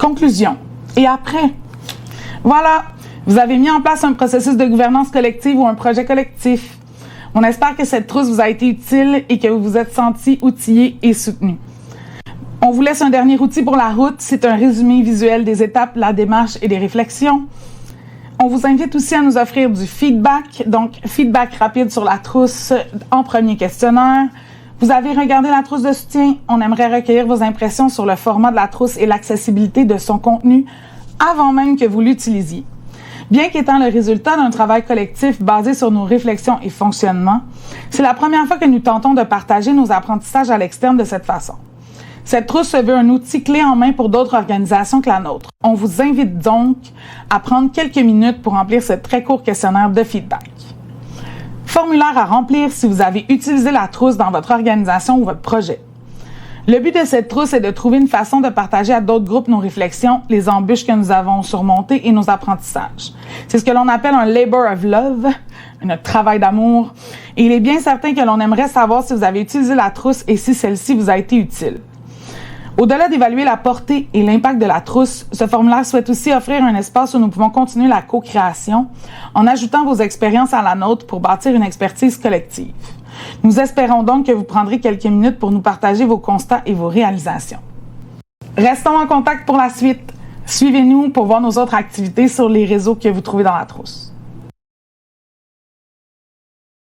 Conclusion. Et après? Voilà, vous avez mis en place un processus de gouvernance collective ou un projet collectif. On espère que cette trousse vous a été utile et que vous vous êtes senti outillé et soutenu. On vous laisse un dernier outil pour la route. C'est un résumé visuel des étapes, la démarche et des réflexions. On vous invite aussi à nous offrir du feedback, donc feedback rapide sur la trousse en premier questionnaire. Vous avez regardé la trousse de soutien. On aimerait recueillir vos impressions sur le format de la trousse et l'accessibilité de son contenu avant même que vous l'utilisiez. Bien qu'étant le résultat d'un travail collectif basé sur nos réflexions et fonctionnements, c'est la première fois que nous tentons de partager nos apprentissages à l'externe de cette façon. Cette trousse se veut un outil clé en main pour d'autres organisations que la nôtre. On vous invite donc à prendre quelques minutes pour remplir ce très court questionnaire de feedback. Formulaire à remplir si vous avez utilisé la trousse dans votre organisation ou votre projet. Le but de cette trousse est de trouver une façon de partager à d'autres groupes nos réflexions, les embûches que nous avons surmontées et nos apprentissages. C'est ce que l'on appelle un labor of love, un travail d'amour. Et il est bien certain que l'on aimerait savoir si vous avez utilisé la trousse et si celle-ci vous a été utile. Au-delà d'évaluer la portée et l'impact de la trousse, ce formulaire souhaite aussi offrir un espace où nous pouvons continuer la co-création en ajoutant vos expériences à la nôtre pour bâtir une expertise collective. Nous espérons donc que vous prendrez quelques minutes pour nous partager vos constats et vos réalisations. Restons en contact pour la suite. Suivez-nous pour voir nos autres activités sur les réseaux que vous trouvez dans la trousse.